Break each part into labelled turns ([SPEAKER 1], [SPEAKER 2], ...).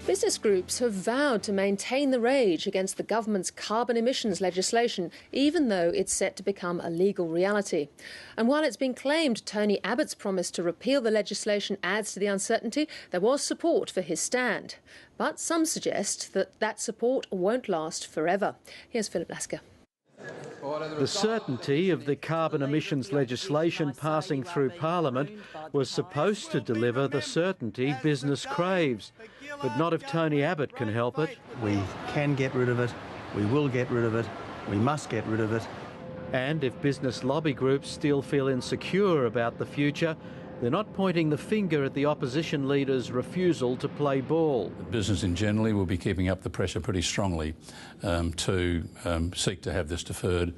[SPEAKER 1] Business groups have vowed to maintain the rage against the government's carbon emissions legislation, even though it's set to become a legal reality. And while it's been claimed Tony Abbott's promise to repeal the legislation adds to the uncertainty, there was support for his stand. But some suggest that that support won't last forever. Here's Philip Lasker.
[SPEAKER 2] The certainty of the carbon emissions legislation passing through Parliament was supposed to deliver the certainty business craves, but not if Tony Abbott can help it.
[SPEAKER 3] We can get rid of it, we will get rid of it, we must get rid of it.
[SPEAKER 2] And if business lobby groups still feel insecure about the future, they're not pointing the finger at the opposition leader's refusal to play ball.
[SPEAKER 4] Business in general will be keeping up the pressure pretty strongly to seek to have this deferred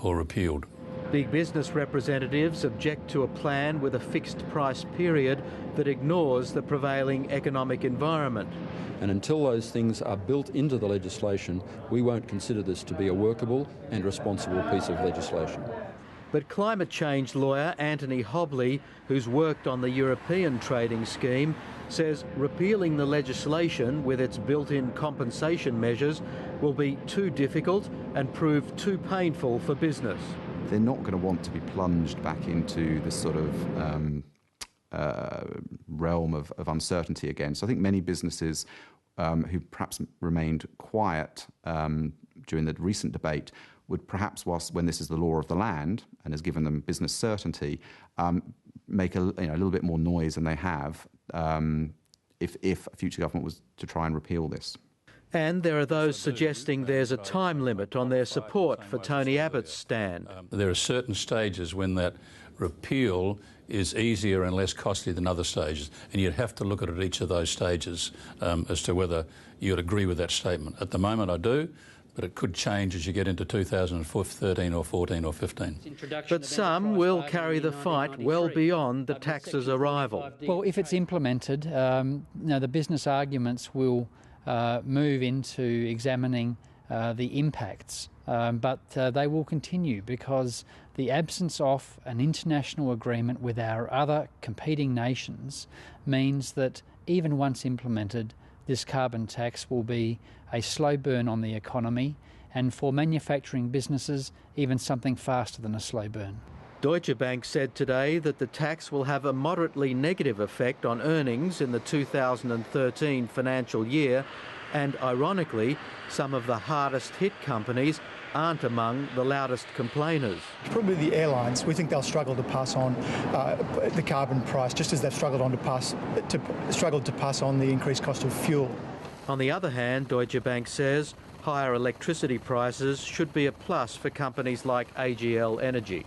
[SPEAKER 4] or repealed.
[SPEAKER 2] Big business representatives object to a plan with a fixed price period that ignores the prevailing economic environment.
[SPEAKER 5] And until those things are built into the legislation, we won't consider this to be a workable and responsible piece of legislation.
[SPEAKER 2] But climate change lawyer Tony Hobley, who's worked on the European trading scheme, says repealing the legislation with its built-in compensation measures will be too difficult and prove too painful for business.
[SPEAKER 6] They're not going to want to be plunged back into this sort of realm of uncertainty again. So I think many businesses who perhaps remained quiet during the recent debate would perhaps, when this is the law of the land and has given them business certainty, make a little bit more noise than they have if a future government was to try and repeal this.
[SPEAKER 2] And there are those suggesting there's a time limit on their support for Tony Abbott's stand.
[SPEAKER 4] There are certain stages when that repeal is easier and less costly than other stages, and you'd have to look at each of those stages as to whether you'd agree with that statement. At the moment I do, but it could change as you get into 2013 or 14 or 15.
[SPEAKER 2] But some will carry the fight well beyond the tax's arrival.
[SPEAKER 7] Well, if it's implemented, the business arguments will move into examining the impacts, but they will continue because the absence of an international agreement with our other competing nations means that even once implemented, this carbon tax will be a slow burn on the economy, and for manufacturing businesses, even something faster than a slow burn.
[SPEAKER 2] Deutsche Bank said today that the tax will have a moderately negative effect on earnings in the 2013 financial year, and ironically, some of the hardest hit companies aren't among the loudest complainers.
[SPEAKER 8] Probably the airlines. We think they'll struggle to pass on the carbon price, just as they've struggled to pass on the increased cost of fuel.
[SPEAKER 2] On the other hand, Deutsche Bank says higher electricity prices should be a plus for companies like AGL Energy.